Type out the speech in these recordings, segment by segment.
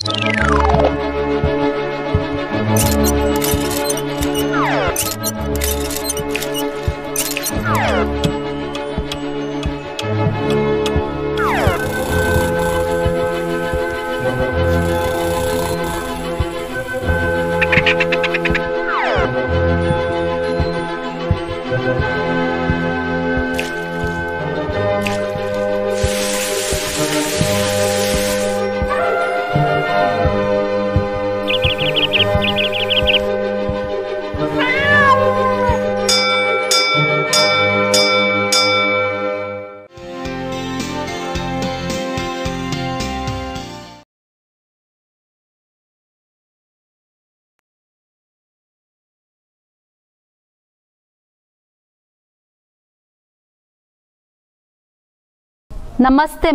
ನಮಸ್ತೆ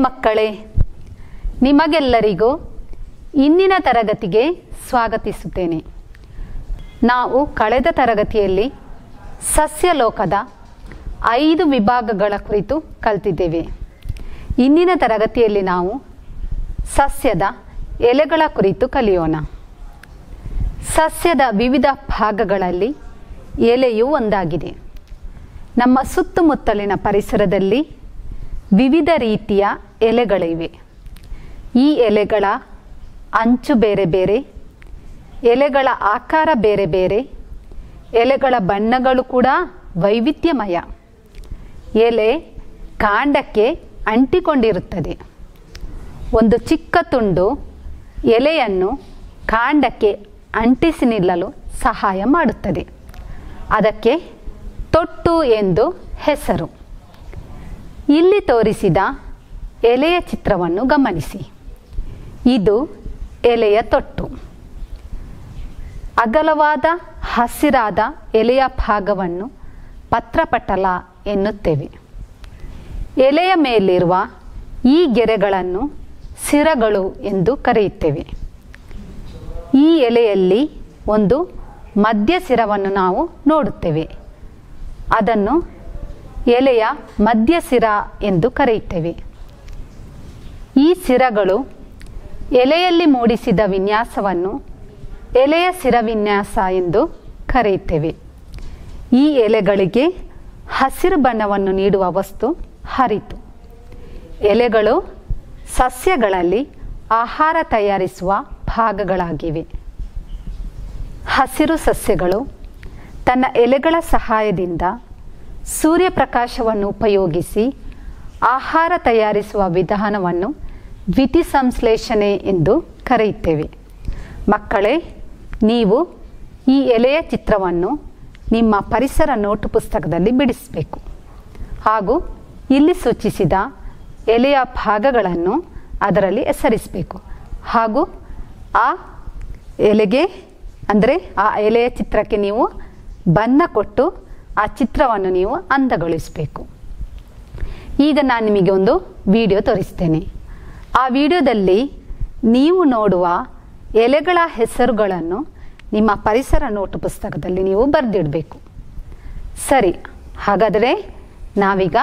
ಮಕ್ಕಳೇ, ನಿಮಗೆಲ್ಲರಿಗೂ ಇಂದಿನ ತರಗತಿಗೆ ಸ್ವಾಗತಿಸುತ್ತೇನೆ. ನಾವು ಕಳೆದ ತರಗತಿಯಲ್ಲಿ ಸಸ್ಯಲೋಕದ 5 ವಿಭಾಗಗಳ ಕುರಿತು ಕಲಿತಿದ್ದೇವೆ. ಇಂದಿನ ತರಗತಿಯಲ್ಲಿ ನಾವು ಸಸ್ಯದ ಎಲೆಗಳ ಕುರಿತು ಕಲಿಯೋಣ. ಸಸ್ಯದ ವಿವಿಧ ಭಾಗಗಳಲ್ಲಿ ಎಲೆಯೂ ಒಂದಾಗಿದೆ. ನಮ್ಮ ಸುತ್ತಮುತ್ತಲಿನ ಪರಿಸರದಲ್ಲಿ ವಿವಿಧ ರೀತಿಯ ಎಲೆಗಳಿವೆ. ಈ ಎಲೆಗಳ ಅಂಚು ಬೇರೆ ಬೇರೆ, ಎಲೆಗಳ ಆಕಾರ ಬೇರೆ ಬೇರೆ, ಎಲೆಗಳ ಬಣ್ಣಗಳು ಕೂಡ ವೈವಿಧ್ಯಮಯ. ಎಲೆ ಕಾಂಡಕ್ಕೆ ಅಂಟಿಕೊಂಡಿರುತ್ತದೆ. ಒಂದು ಚಿಕ್ಕ ತುಂಡು ಎಲೆಯನ್ನು ಕಾಂಡಕ್ಕೆ ಅಂಟಿಸಿ ನಿಲ್ಲಲು ಸಹಾಯ ಮಾಡುತ್ತದೆ. ಅದಕ್ಕೆ ತೊಟ್ಟು ಎಂದು ಹೆಸರು. ಇಲ್ಲಿ ತೋರಿಸಿದ ಎಲೆಯ ಚಿತ್ರವನ್ನು ಗಮನಿಸಿ. ಇದು ಎಲೆಯ ತೊಟ್ಟು. ಅಗಲವಾದ ಹಸಿರಾದ ಎಲೆಯ ಭಾಗವನ್ನು ಪತ್ರಪಟಲ ಎನ್ನುತ್ತೇವೆ. ಎಲೆಯ ಮೇಲಿರುವ ಈ ಗೆರೆಗಳನ್ನು ಸಿರಗಳು ಎಂದು ಕರೆಯುತ್ತೇವೆ. ಈ ಎಲೆಯಲ್ಲಿ ಒಂದು ಮಧ್ಯ ಸಿರವನ್ನು ನಾವು ನೋಡುತ್ತೇವೆ. ಅದನ್ನು ಎಲೆಯ ಮಧ್ಯಸಿರ ಎಂದು ಕರೆಯುತ್ತೇವೆ. ಈ ಸಿರಗಳು ಎಲೆಯಲ್ಲಿ ಮೂಡಿಸಿದ ವಿನ್ಯಾಸವನ್ನು ಎಲೆಯ ಸಿರವಿನ್ಯಾಸ ಎಂದು ಕರೆಯುತ್ತೇವೆ. ಈ ಎಲೆಗಳಿಗೆ ಹಸಿರು ಬಣ್ಣವನ್ನು ನೀಡುವ ವಸ್ತು ಹರಿತು. ಎಲೆಗಳು ಸಸ್ಯಗಳಲ್ಲಿ ಆಹಾರ ತಯಾರಿಸುವ ಭಾಗಗಳಾಗಿವೆ. ಹಸಿರು ಸಸ್ಯಗಳು ತನ್ನ ಎಲೆಗಳ ಸಹಾಯದಿಂದ ಸೂರ್ಯಪ್ರಕಾಶವನ್ನು ಉಪಯೋಗಿಸಿ ಆಹಾರ ತಯಾರಿಸುವ ವಿಧಾನವನ್ನು ದ್ಯುತಿಸಂಶ್ಲೇಷಣೆ ಎಂದು ಕರೆಯುತ್ತೇವೆ. ಮಕ್ಕಳೇ, ನೀವು ಈ ಎಲೆಯ ಚಿತ್ರವನ್ನು ನಿಮ್ಮ ಪರಿಸರ ನೋಟು ಪುಸ್ತಕದಲ್ಲಿ ಬಿಡಿಸಬೇಕು. ಹಾಗೂ ಇಲ್ಲಿ ಸೂಚಿಸಿದ ಎಲೆಯ ಭಾಗಗಳನ್ನು ಅದರಲ್ಲಿ ಹೆಸರಿಸಬೇಕು. ಹಾಗೂ ಆ ಎಲೆಗೆ ಅಂದರೆ ಆ ಎಲೆಯ ಚಿತ್ರಕ್ಕೆ ನೀವು ಬಣ್ಣ ಕೊಟ್ಟು ಆ ಚಿತ್ರವನ್ನು ನೀವು ಅಂದಗೊಳಿಸಬೇಕು. ಈಗ ನಾನು ನಿಮಗೆ ಒಂದು ವಿಡಿಯೋ ತೋರಿಸ್ತೇನೆ. ಆ ವಿಡಿಯೋದಲ್ಲಿ ನೀವು ನೋಡುವ ಎಲೆಗಳ ಹೆಸರುಗಳನ್ನು ನಿಮ್ಮ ಪರಿಸರ ನೋಟು ಪುಸ್ತಕದಲ್ಲಿ ನೀವು ಬರೆದಿಡಬೇಕು. ಸರಿ, ಹಾಗಾದರೆ ನಾವೀಗ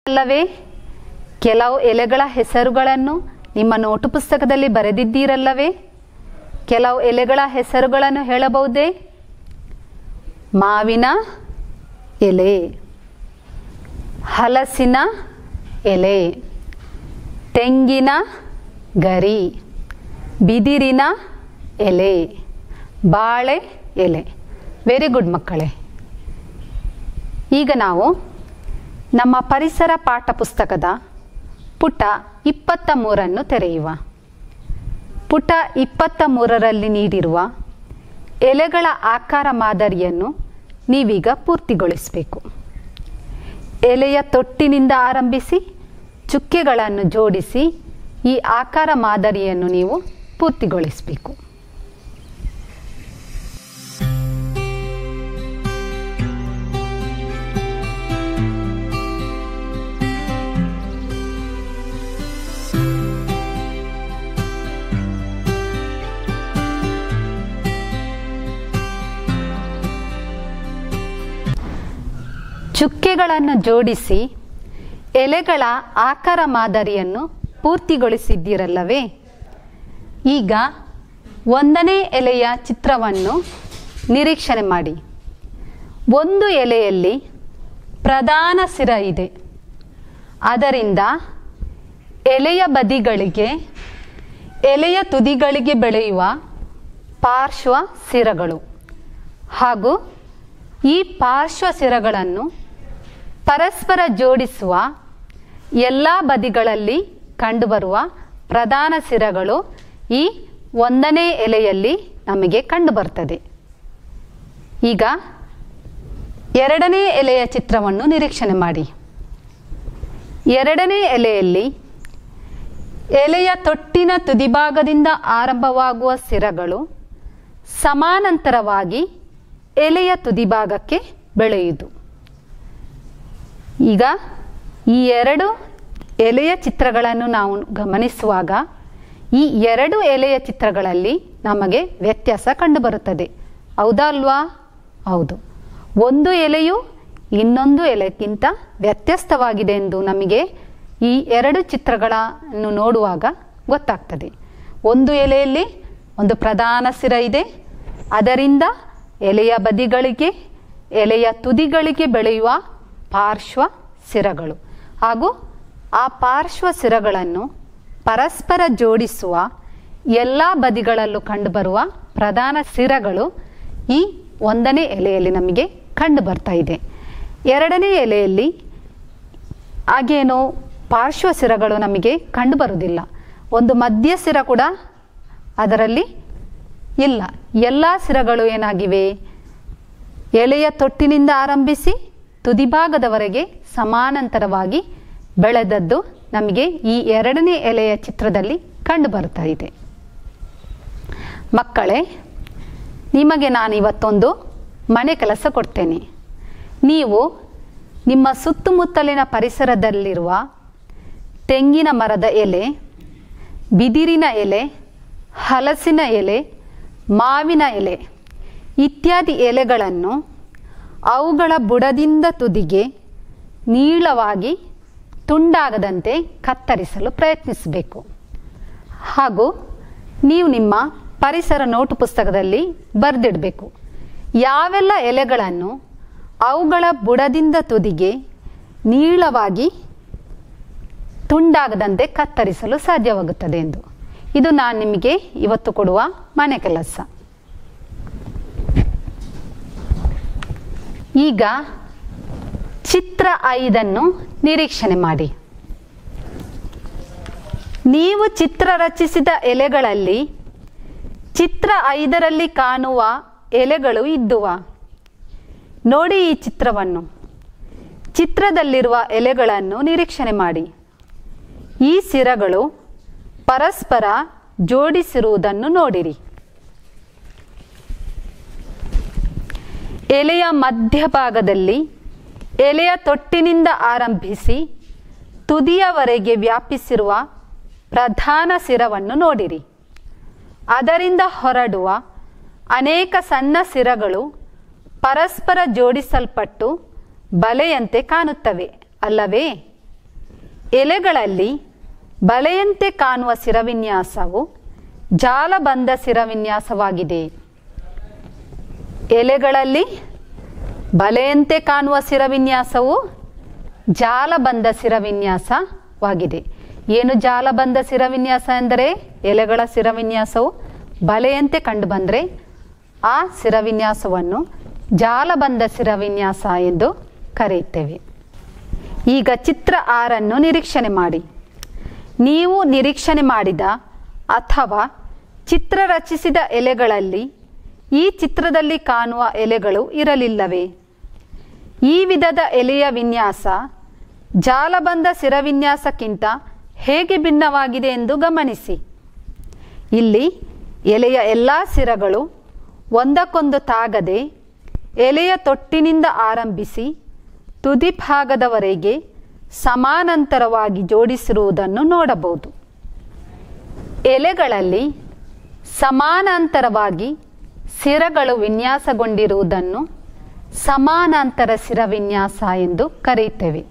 ಅಲ್ಲವೇ? ಕೆಲವು ಎಲೆಗಳ ಹೆಸರುಗಳನ್ನು ನಿಮ್ಮ ನೋಟು ಪುಸ್ತಕದಲ್ಲಿ ಬರೆದಿದ್ದೀರಲ್ಲವೇ? ಕೆಲವು ಎಲೆಗಳ ಹೆಸರುಗಳನ್ನು ಹೇಳಬಹುದೇ? ಮಾವಿನ ಎಲೆ, ಹಲಸಿನ ಎಲೆ, ತೆಂಗಿನ ಗರಿ, ಬಿದಿರಿನ ಎಲೆ, ಬಾಳೆ ಎಲೆ. ವೆರಿ ಗುಡ್ ಮಕ್ಕಳೇ. ಈಗ ನಾವು ನಮ್ಮ ಪರಿಸರ ಪಾಠ ಪುಸ್ತಕದ ಪುಟ 23 ತೆರೆಯುವ. ಪುಟ 23ರಲ್ಲಿ ನೀಡಿರುವ ಎಲೆಗಳ ಆಕಾರ ಮಾದರಿಯನ್ನು ನೀವೀಗ ಪೂರ್ತಿಗೊಳಿಸಬೇಕು. ಎಲೆಯ ತೊಟ್ಟಿನಿಂದ ಆರಂಭಿಸಿ ಚುಕ್ಕೆಗಳನ್ನು ಜೋಡಿಸಿ ಈ ಆಕಾರ ಮಾದರಿಯನ್ನು ನೀವು ಪೂರ್ತಿಗೊಳಿಸಬೇಕು. ಚುಕ್ಕೆಗಳನ್ನು ಜೋಡಿಸಿ ಎಲೆಗಳ ಆಕಾರ ಮಾದರಿಯನ್ನು ಪೂರ್ತಿಗೊಳಿಸಿದ್ದೀರಲ್ಲವೇ? ಈಗ 1ನೇ ಎಲೆಯ ಚಿತ್ರವನ್ನು ನಿರೀಕ್ಷಣೆ ಮಾಡಿ. ಒಂದು ಎಲೆಯಲ್ಲಿ ಪ್ರಧಾನ ಸಿರ ಇದೆ. ಅದರಿಂದ ಎಲೆಯ ಬದಿಗಳಿಗೆ, ಎಲೆಯ ತುದಿಗಳಿಗೆ ಬೆಳೆಯುವ ಪಾರ್ಶ್ವ ಸಿರಗಳು ಹಾಗೂ ಈ ಪಾರ್ಶ್ವ ಸಿರಗಳನ್ನು ಪರಸ್ಪರ ಜೋಡಿಸುವ ಎಲ್ಲ ಬದಿಗಳಲ್ಲಿ ಕಂಡುಬರುವ ಪ್ರಧಾನ ಸಿರಗಳು ಈ 1ನೇ ಎಲೆಯಲ್ಲಿ ನಮಗೆ ಕಂಡುಬರ್ತದೆ. ಈಗ 2ನೇ ಎಲೆಯ ಚಿತ್ರವನ್ನು ನಿರೀಕ್ಷಣೆ ಮಾಡಿ. 2ನೇ ಎಲೆಯಲ್ಲಿ ಎಲೆಯ ತೊಟ್ಟಿನ ತುದಿಭಾಗದಿಂದ ಆರಂಭವಾಗುವ ಸಿರಗಳು ಸಮಾನಾಂತರವಾಗಿ ಎಲೆಯ ತುದಿಭಾಗಕ್ಕೆ ಬೆಳೆಯುವುದು. ಈಗ ಈ 2 ಎಲೆಯ ಚಿತ್ರಗಳನ್ನು ನಾವು ಗಮನಿಸುವಾಗ ಈ 2 ಎಲೆಯ ಚಿತ್ರಗಳಲ್ಲಿ ನಮಗೆ ವ್ಯತ್ಯಾಸ ಕಂಡುಬರುತ್ತದೆ. ಹೌದಾ ಅಲ್ವಾ? ಹೌದು. ಒಂದು ಎಲೆಯು ಇನ್ನೊಂದು ಎಲೆಗಿಂತ ವ್ಯತ್ಯಸ್ತವಾಗಿದೆ ಎಂದು ನಮಗೆ ಈ 2 ಚಿತ್ರಗಳನ್ನು ನೋಡುವಾಗ ಗೊತ್ತಾಗ್ತದೆ. ಒಂದು ಎಲೆಯಲ್ಲಿ ಒಂದು ಪ್ರಧಾನ ಸಿರ ಇದೆ. ಅದರಿಂದ ಎಲೆಯ ಬದಿಗಳಿಗೆ, ಎಲೆಯ ತುದಿಗಳಿಗೆ ಬೆಳೆಯುವ ಪಾರ್ಶ್ವ ಸಿರಗಳು ಹಾಗೂ ಆ ಪಾರ್ಶ್ವ ಸಿರಗಳನ್ನು ಪರಸ್ಪರ ಜೋಡಿಸುವ ಎಲ್ಲ ಬದಿಗಳಲ್ಲೂ ಕಂಡುಬರುವ ಪ್ರಧಾನ ಸಿರಗಳು ಈ 1ನೇ ಎಲೆಯಲ್ಲಿ ನಮಗೆ ಕಂಡು ಬರ್ತಾ ಇದೆ. 2ನೇ ಎಲೆಯಲ್ಲಿ ಹಾಗೇನೋ ಪಾರ್ಶ್ವ ಸಿರಗಳು ನಮಗೆ ಕಂಡು ಬರುವುದಿಲ್ಲ. ಒಂದು ಮಧ್ಯ ಸಿರ ಕೂಡ ಅದರಲ್ಲಿ ಇಲ್ಲ. ಎಲ್ಲ ಸಿರಗಳು ಏನಾಗಿವೆ? ಎಲೆಯ ತೊಟ್ಟಿನಿಂದ ಆರಂಭಿಸಿ ತುದಿಭಾಗದವರೆಗೆ ಸಮಾನಾಂತರವಾಗಿ ಬೆಳೆದದ್ದು ನಮಗೆ ಈ 2ನೇ ಎಲೆಯ ಚಿತ್ರದಲ್ಲಿ ಕಂಡು ಬರ್ತಾ ಇದೆ. ಮಕ್ಕಳೇ, ನಿಮಗೆ ನಾನು ಇವತ್ತೊಂದು ಮನೆ ಕೆಲಸ ಕೊಡ್ತೇನೆ. ನೀವು ನಿಮ್ಮ ಸುತ್ತಮುತ್ತಲಿನ ಪರಿಸರದಲ್ಲಿರುವ ತೆಂಗಿನ ಮರದ ಎಲೆ, ಬಿದಿರಿನ ಎಲೆ, ಹಲಸಿನ ಎಲೆ, ಮಾವಿನ ಎಲೆ ಇತ್ಯಾದಿ ಎಲೆಗಳನ್ನು ಅವುಗಳ ಬುಡದಿಂದ ತುದಿಗೆ ನೀಳವಾಗಿ ತುಂಡಾಗದಂತೆ ಕತ್ತರಿಸಲು ಪ್ರಯತ್ನಿಸಬೇಕು. ಹಾಗೂ ನೀವು ನಿಮ್ಮ ಪರಿಸರ ನೋಟು ಪುಸ್ತಕದಲ್ಲಿ ಬರೆದಿಡಬೇಕು. ಯಾವೆಲ್ಲ ಎಲೆಗಳನ್ನು ಅವುಗಳ ಬುಡದಿಂದ ತುದಿಗೆ ನೀಳವಾಗಿ ತುಂಡಾಗದಂತೆ ಕತ್ತರಿಸಲು ಸಾಧ್ಯವಾಗುತ್ತದೆ ಎಂದು. ಇದು ನಾನು ನಿಮಗೆ ಇವತ್ತು ಕೊಡುವ ಮನೆ ಕೆಲಸ. ಈಗ ಚಿತ್ರ 5 ನಿರೀಕ್ಷಣೆ ಮಾಡಿ. ನೀವು ಚಿತ್ರ ರಚಿಸಿದ ಎಲೆಗಳಲ್ಲಿ ಚಿತ್ರ 5ರಲ್ಲಿ ಕಾಣುವ ಎಲೆಗಳು ಇದ್ದುವ? ನೋಡಿ ಈ ಚಿತ್ರವನ್ನು. ಚಿತ್ರದಲ್ಲಿರುವ ಎಲೆಗಳನ್ನು ನಿರೀಕ್ಷಣೆ ಮಾಡಿ. ಈ ಸಿರಗಳು ಪರಸ್ಪರ ಜೋಡಿಸಿರುವುದನ್ನು ನೋಡಿರಿ. ಎಲೆಯ ಮಧ್ಯಭಾಗದಲ್ಲಿ ಎಲೆಯ ತೊಟ್ಟಿನಿಂದ ಆರಂಭಿಸಿ ತುದಿಯವರೆಗೆ ವ್ಯಾಪಿಸಿರುವ ಪ್ರಧಾನ ಸಿರವನ್ನು ನೋಡಿರಿ. ಅದರಿಂದ ಹೊರಡುವ ಅನೇಕ ಸಣ್ಣ ಸಿರಗಳು ಪರಸ್ಪರ ಜೋಡಿಸಲ್ಪಟ್ಟು ಬಲೆಯಂತೆ ಕಾಣುತ್ತವೆ ಅಲ್ಲವೇ? ಎಲೆಗಳಲ್ಲಿ ಬಲೆಯಂತೆ ಕಾಣುವ ಶಿರವಿನ್ಯಾಸವು ಜಾಲಬಂಧ ಶಿರವಿನ್ಯಾಸವಾಗಿದೆ. ಎಲೆಗಳಲ್ಲಿ ಬಲೆಯಂತೆ ಕಾಣುವ ಶಿರವಿನ್ಯಾಸವು ಜಾಲಬಂಧ ಶಿರವಿನ್ಯಾಸವಾಗಿದೆ. ಏನು ಜಾಲಬಂಧ ಶಿರವಿನ್ಯಾಸ ಎಂದರೆ? ಎಲೆಗಳ ಶಿರವಿನ್ಯಾಸವು ಬಲೆಯಂತೆ ಕಂಡು ಬಂದರೆ ಆ ಶಿರವಿನ್ಯಾಸವನ್ನು ಜಾಲಬಂಧ ಶಿರವಿನ್ಯಾಸ ಎಂದು ಕರೆಯುತ್ತೇವೆ. ಈಗ ಚಿತ್ರ 6 ನಿರೀಕ್ಷಣೆ ಮಾಡಿ. ನೀವು ನಿರೀಕ್ಷಣೆ ಮಾಡಿದ ಅಥವಾ ಚಿತ್ರ ರಚಿಸಿದ ಎಲೆಗಳಲ್ಲಿ ಈ ಚಿತ್ರದಲ್ಲಿ ಕಾಣುವ ಎಲೆಗಳು ಇರಲಿಲ್ಲವೇ? ಈ ವಿಧದ ಎಲೆಯ ವಿನ್ಯಾಸ ಜಾಲಬಂಧ ಶಿರವಿನ್ಯಾಸಕ್ಕಿಂತ ಹೇಗೆ ಭಿನ್ನವಾಗಿದೆ ಎಂದು ಗಮನಿಸಿ. ಇಲ್ಲಿ ಎಲೆಯ ಎಲ್ಲ ಶಿರಗಳು ಒಂದಕ್ಕೊಂದು ತಾಗದೆ ಎಲೆಯ ತೊಟ್ಟಿನಿಂದ ಆರಂಭಿಸಿ ತುದಿ ಭಾಗದವರೆಗೆ ಸಮಾನಾಂತರವಾಗಿ ಜೋಡಿಸಿರುವುದನ್ನು ನೋಡಬಹುದು. ಎಲೆಗಳಲ್ಲಿ ಸಮಾನಾಂತರವಾಗಿ ಶಿರಗಳು ವಿನ್ಯಾಸಗೊಂಡಿರುವುದನ್ನು ಸಮಾನಾಂತರ ಶಿರವಿನ್ಯಾಸ ಎಂದು ಕರೆಯುತ್ತೇವೆ.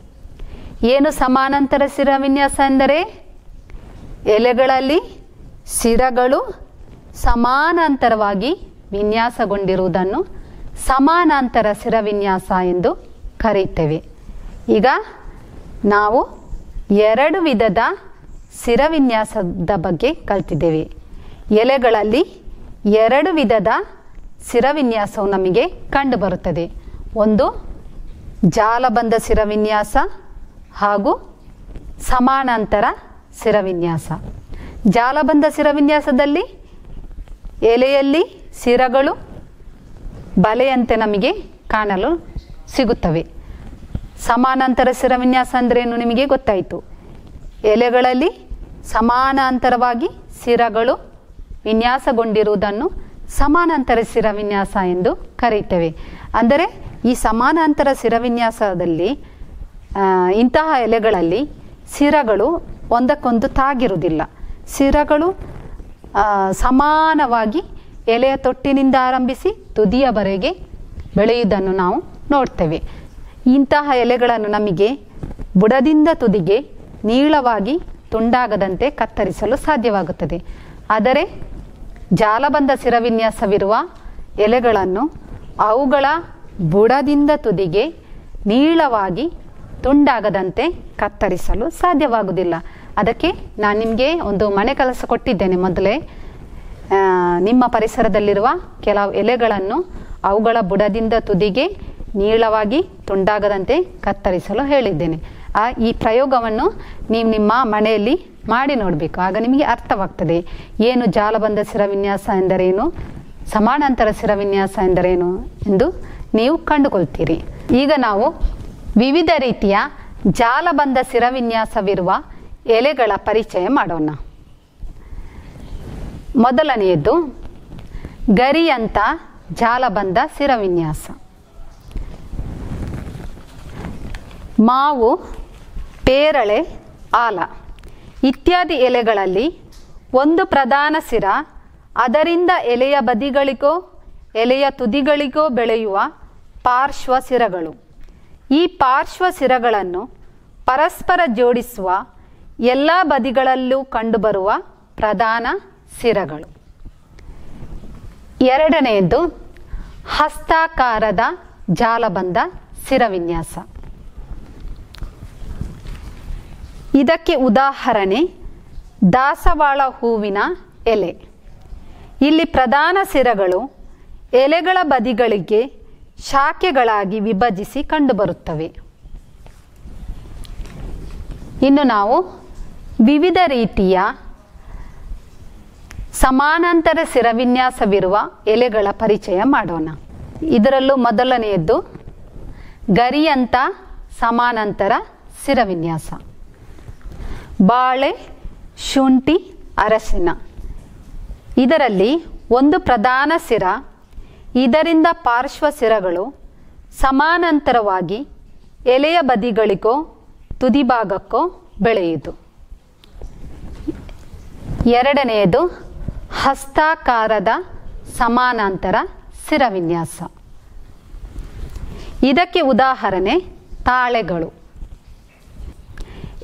ಏನು ಸಮಾನಾಂತರ ಶಿರವಿನ್ಯಾಸ ಎಂದರೆ? ಎಲೆಗಳಲ್ಲಿ ಶಿರಗಳು ಸಮಾನಾಂತರವಾಗಿ ವಿನ್ಯಾಸಗೊಂಡಿರುವುದನ್ನು ಸಮಾನಾಂತರ ಶಿರವಿನ್ಯಾಸ ಎಂದು ಕರೆಯುತ್ತೇವೆ. ಈಗ ನಾವು 2 ವಿಧದ ಶಿರವಿನ್ಯಾಸದ ಬಗ್ಗೆ ಕಲಿತಿದ್ದೇವೆ. ಎಲೆಗಳಲ್ಲಿ 2 ವಿಧದ ಶಿರವಿನ್ಯಾಸವು ನಮಗೆ ಕಂಡುಬರುತ್ತದೆ. ಒಂದು ಜಾಲಬಂಧ ಶಿರವಿನ್ಯಾಸ ಹಾಗೂ ಸಮಾನಾಂತರ ಶಿರವಿನ್ಯಾಸ. ಜಾಲಬಂಧ ಶಿರವಿನ್ಯಾಸದಲ್ಲಿ ಎಲೆಯಲ್ಲಿ ಶಿರಗಳು ಬಲೆಯಂತೆ ನಮಗೆ ಕಾಣಲು ಸಿಗುತ್ತವೆ. ಸಮಾನಾಂತರ ಶಿರವಿನ್ಯಾಸ ಅಂದ್ರೇನು ನಿಮಗೆ ಗೊತ್ತಾಯಿತು. ಎಲೆಗಳಲ್ಲಿ ಸಮಾನಾಂತರವಾಗಿ ಶಿರಗಳು ವಿನ್ಯಾಸಗೊಂಡಿರುವುದನ್ನು ಸಮಾನಾಂತರ ಶಿರವಿನ್ಯಾಸ ಎಂದು ಕರೆಯುತ್ತೇವೆ. ಅಂದರೆ ಈ ಸಮಾನಾಂತರ ಶಿರವಿನ್ಯಾಸದಲ್ಲಿ ಇಂತಹ ಎಲೆಗಳಲ್ಲಿ ಶಿರಗಳು ಒಂದಕ್ಕೊಂದು ತಾಗಿರುವುದಿಲ್ಲ. ಶಿರಗಳು ಸಮಾನವಾಗಿ ಎಲೆಯ ತೊಟ್ಟಿನಿಂದ ಆರಂಭಿಸಿ ತುದಿಯವರೆಗೆ ಬೆಳೆಯುವುದನ್ನು ನಾವು ನೋಡ್ತೇವೆ. ಇಂತಹ ಎಲೆಗಳನ್ನು ನಮಗೆ ಬುಡದಿಂದ ತುದಿಗೆ ನೀಳವಾಗಿ ತುಂಡಾಗದಂತೆ ಕತ್ತರಿಸಲು ಸಾಧ್ಯವಾಗುತ್ತದೆ. ಆದರೆ ಜಾಲಬಂಧ ಶಿರವಿನ್ಯಾಸವಿರುವ ಎಲೆಗಳನ್ನು ಅವುಗಳ ಬುಡದಿಂದ ತುದಿಗೆ ನೀಳವಾಗಿ ತುಂಡಾಗದಂತೆ ಕತ್ತರಿಸಲು ಸಾಧ್ಯವಾಗುವುದಿಲ್ಲ. ಅದಕ್ಕೆ ನಾನು ನಿಮಗೆ ಒಂದು ಮನೆ ಕೆಲಸ ಕೊಟ್ಟಿದ್ದೇನೆ ಮೊದಲೇ. ನಿಮ್ಮ ಪರಿಸರದಲ್ಲಿರುವ ಕೆಲವು ಎಲೆಗಳನ್ನು ಅವುಗಳ ಬುಡದಿಂದ ತುದಿಗೆ ನೀಳವಾಗಿ ತುಂಡಾಗದಂತೆ ಕತ್ತರಿಸಲು ಹೇಳಿದ್ದೇನೆ. ಈ ಪ್ರಯೋಗವನ್ನು ನೀವು ನಿಮ್ಮ ಮನೆಯಲ್ಲಿ ಮಾಡಿ ನೋಡಬೇಕು. ಆಗ ನಿಮಗೆ ಅರ್ಥವಾಗ್ತದೆ ಏನು ಜಾಲಬಂಧ ಶಿರವಿನ್ಯಾಸ ಎಂದರೇನು, ಸಮಾನಾಂತರ ಶಿರವಿನ್ಯಾಸ ಎಂದರೇನು ಎಂದು ನೀವು ಕಂಡುಕೊಳ್ತೀರಿ. ಈಗ ನಾವು ವಿವಿಧ ರೀತಿಯ ಜಾಲಬಂಧ ಶಿರವಿನ್ಯಾಸವಿರುವ ಎಲೆಗಳ ಪರಿಚಯ ಮಾಡೋಣ. ಮೊದಲನೆಯದ್ದು ಗರಿಯಂಥ ಜಾಲಬಂಧ ಶಿರವಿನ್ಯಾಸ. ಮಾವು, ಪೇರಳೆ, ಆಲ ಇತ್ಯಾದಿ ಎಲೆಗಳಲ್ಲಿ ಒಂದು ಪ್ರಧಾನ ಶಿರ, ಅದರಿಂದ ಎಲೆಯ ಬದಿಗಳಿಗೋ ಎಲೆಯ ತುದಿಗಳಿಗೋ ಬೆಳೆಯುವ ಪಾರ್ಶ್ವ ಶಿರಗಳು. ಈ ಪಾರ್ಶ್ವ ಶಿರಗಳನ್ನು ಪರಸ್ಪರ ಜೋಡಿಸುವ ಎಲ್ಲ ಬದಿಗಳಲ್ಲೂ ಕಂಡುಬರುವ ಪ್ರಧಾನ ಶಿರಗಳು. ಎರಡನೆಯದು ಹಸ್ತಾಕಾರದ ಜಾಲಬಂಧ ಶಿರವಿನ್ಯಾಸ. ಇದಕ್ಕೆ ಉದಾಹರಣೆ ದಾಸವಾಳ ಹೂವಿನ ಎಲೆ. ಇಲ್ಲಿ ಪ್ರಧಾನ ಶಿರಗಳು ಎಲೆಗಳ ಬದಿಗಳಿಗೆ ಶಾಖೆಗಳಾಗಿ ವಿಭಜಿಸಿ ಕಂಡುಬರುತ್ತವೆ. ಇನ್ನು ನಾವು ವಿವಿಧ ರೀತಿಯ ಸಮಾನಾಂತರ ಶಿರವಿನ್ಯಾಸವಿರುವ ಎಲೆಗಳ ಪರಿಚಯ ಮಾಡೋಣ. ಇದರಲ್ಲೂ ಮೊದಲನೆಯದ್ದು ಗರಿಯಂಥ ಸಮಾನಾಂತರ ಶಿರವಿನ್ಯಾಸ. ಬಾಳೆ, ಶುಂಠಿ, ಅರಸಿನ ಇದರಲ್ಲಿ ಒಂದು ಪ್ರಧಾನ ಶಿರ, ಇದರಿಂದ ಪಾರ್ಶ್ವ ಶಿರಗಳು ಸಮಾನಾಂತರವಾಗಿ ಎಲೆಯ ಬದಿಗಳಿಗೋ ತುದಿಭಾಗಕ್ಕೋ ಬೆಳೆಯುವುದು. ಎರಡನೆಯದು ಹಸ್ತಾಕಾರದ ಸಮಾನಾಂತರ ಶಿರವಿನ್ಯಾಸ. ಇದಕ್ಕೆ ಉದಾಹರಣೆ ತಾಳೆಗಳು.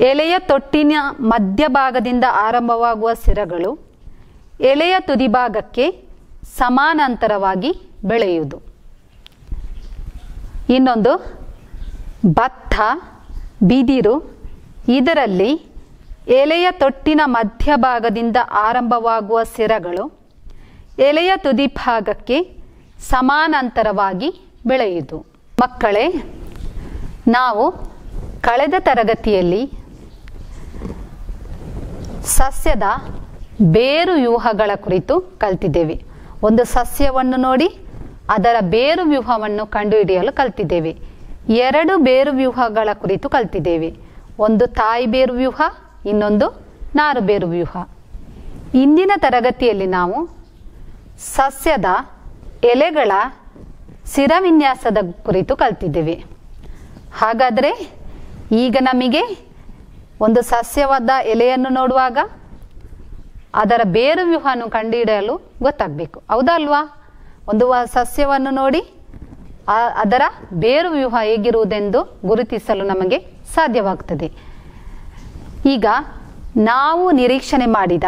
ಎಲೆಯ ತೊಟ್ಟಿನ ಮಧ್ಯಭಾಗದಿಂದ ಆರಂಭವಾಗುವ ಸಿರಗಳು ಎಲೆಯ ತುದಿಭಾಗಕ್ಕೆ ಸಮಾನಾಂತರವಾಗಿ ಬೆಳೆಯುವುದು. ಇನ್ನೊಂದು ಭತ್ತ, ಬಿದಿರು, ಇದರಲ್ಲಿ ಎಲೆಯ ತೊಟ್ಟಿನ ಮಧ್ಯಭಾಗದಿಂದ ಆರಂಭವಾಗುವ ಸಿರಗಳು ಎಲೆಯ ತುದಿಭಾಗಕ್ಕೆ ಸಮಾನಾಂತರವಾಗಿ ಬೆಳೆಯುವುದು. ಮಕ್ಕಳೇ, ನಾವು ಕಳೆದ ತರಗತಿಯಲ್ಲಿ ಸಸ್ಯದ ಬೇರು ವ್ಯೂಹಗಳ ಕುರಿತು ಕಲಿತಿದ್ದೇವೆ. ಒಂದು ಸಸ್ಯವನ್ನು ನೋಡಿ ಅದರ ಬೇರು ವ್ಯೂಹವನ್ನು ಕಂಡುಹಿಡಿಯಲು ಕಲಿತಿದ್ದೇವೆ. 2 ಬೇರು ವ್ಯೂಹಗಳ ಕುರಿತು ಕಲಿತಿದ್ದೇವೆ. ಒಂದು ತಾಯಿ ಬೇರು ವ್ಯೂಹ, ಇನ್ನೊಂದು ನಾರು ಬೇರು ವ್ಯೂಹ. ಇಂದಿನ ತರಗತಿಯಲ್ಲಿ ನಾವು ಸಸ್ಯದ ಎಲೆಗಳ ಸಿರವಿನ್ಯಾಸದ ಕುರಿತು ಕಲಿತಿದ್ದೇವೆ. ಹಾಗಾದರೆ ಈಗ ನಮಗೆ ಒಂದು ಸಸ್ಯವಾದ ಎಲೆಯನ್ನು ನೋಡುವಾಗ ಅದರ ಬೇರು ವ್ಯೂಹವನ್ನು ಕಂಡುಹಿಡಿಯಲು ಗೊತ್ತಾಗಬೇಕು, ಹೌದಲ್ವಾ? ಒಂದು ಸಸ್ಯವನ್ನು ನೋಡಿ ಅದರ ಬೇರು ವ್ಯೂಹ ಹೇಗಿರುವುದೆಂದು ಗುರುತಿಸಲು ನಮಗೆ ಸಾಧ್ಯವಾಗ್ತದೆ. ಈಗ ನಾವು ನಿರೀಕ್ಷಣೆ ಮಾಡಿದ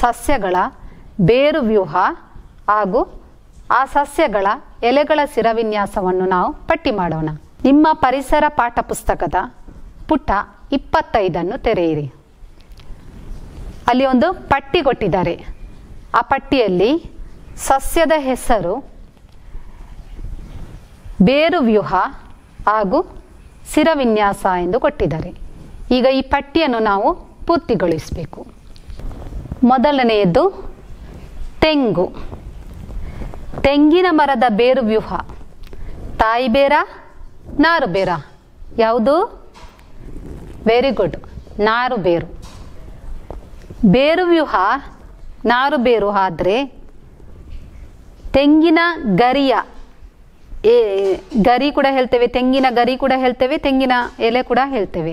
ಸಸ್ಯಗಳ ಬೇರು ವ್ಯೂಹ ಹಾಗೂ ಆ ಸಸ್ಯಗಳ ಎಲೆಗಳ ಸಿರವಿನ್ಯಾಸವನ್ನು ನಾವು ಪಟ್ಟಿ ಮಾಡೋಣ. ನಿಮ್ಮ ಪರಿಸರ ಪಾಠ ಪುಸ್ತಕದ ಪುಟ 25 ತೆರೆಯಿರಿ. ಅಲ್ಲಿ ಒಂದು ಪಟ್ಟಿ ಕೊಟ್ಟಿದ್ದಾರೆ. ಆ ಪಟ್ಟಿಯಲ್ಲಿ ಸಸ್ಯದ ಹೆಸರು, ಬೇರು ವ್ಯೂಹ ಹಾಗೂ ಸಿರವಿನ್ಯಾಸ ಎಂದು ಕೊಟ್ಟಿದ್ದಾರೆ. ಈಗ ಈ ಪಟ್ಟಿಯನ್ನು ನಾವು ಪೂರ್ತಿಗೊಳಿಸಬೇಕು. ಮೊದಲನೆಯದ್ದು ತೆಂಗು. ತೆಂಗಿನ ಮರದ ಬೇರು ವ್ಯೂಹ ತಾಯಿ ಬೇರ, ನಾರು ಬೇರ? ಯಾವುದು? ವೆರಿ ಗುಡ್, ನಾರು ಬೇರು. ಬೇರು ವ್ಯೂಹ ನಾರು ಬೇರು ಆದರೆ ತೆಂಗಿನ ಗರಿಯ ಗರಿ ಕೂಡ ಹೇಳ್ತೇವೆ, ತೆಂಗಿನ ಗರಿ ಕೂಡ ಹೇಳ್ತೇವೆ, ತೆಂಗಿನ ಎಲೆ ಕೂಡ ಹೇಳ್ತೇವೆ.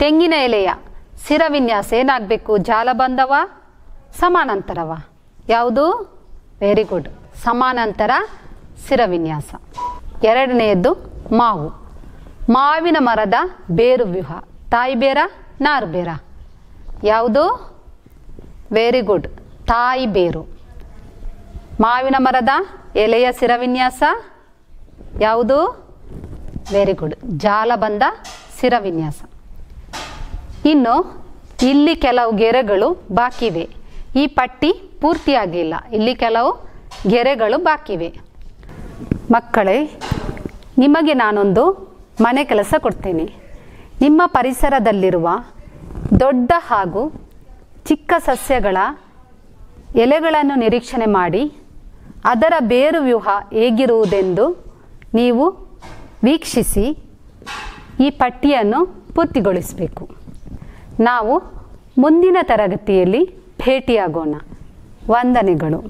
ತೆಂಗಿನ ಎಲೆಯ ಸಿರವಿನ್ಯಾಸ ಏನಾಗಬೇಕು? ಜಾಲಬಂಧವ, ಸಮಾನಾಂತರವ? ಯಾವುದು? ವೆರಿ ಗುಡ್, ಸಮಾನಾಂತರ ಸಿರವಿನ್ಯಾಸ. ಎರಡನೆಯದ್ದು ಮಾವು. ಮಾವಿನ ಮರದ ಬೇರು ವ್ಯೂಹ ತಾಯಿ ಬೇರ, ನಾರು ಬೇರ? ಯಾವುದು? ವೆರಿ ಗುಡ್, ತಾಯಿ ಬೇರು. ಮಾವಿನ ಮರದ ಎಲೆಯ ಸಿರವಿನ್ಯಾಸ ಯಾವುದು? ವೆರಿ ಗುಡ್, ಜಾಲಬಂಧ ಸಿರವಿನ್ಯಾಸ. ಇನ್ನು ಇಲ್ಲಿ ಕೆಲವು ಗೆರೆಗಳು ಬಾಕಿ ಇವೆ. ಈ ಪಟ್ಟಿ ಪೂರ್ತಿಯಾಗಿಲ್ಲ, ಇಲ್ಲಿ ಕೆಲವು ಗೆರೆಗಳು ಬಾಕಿ ಇವೆ. ಮಕ್ಕಳೇ, ನಿಮಗೆ ನಾನೊಂದು ಮನೆ ಕೆಲಸ ಕೊಡ್ತೇನೆ. ನಿಮ್ಮ ಪರಿಸರದಲ್ಲಿರುವ ದೊಡ್ಡ ಹಾಗೂ ಚಿಕ್ಕ ಸಸ್ಯಗಳ ಎಲೆಗಳನ್ನು ನಿರೀಕ್ಷಣೆ ಮಾಡಿ ಅದರ ಬೇರು ವ್ಯೂಹ ಹೇಗಿರುವುದೆಂದು ನೀವು ವೀಕ್ಷಿಸಿ ಈ ಪಟ್ಟಿಯನ್ನು ಪೂರ್ತಿಗೊಳಿಸಬೇಕು. ನಾವು ಮುಂದಿನ ತರಗತಿಯಲ್ಲಿ ಭೇಟಿಯಾಗೋಣ. ವಂದನೆಗಳು.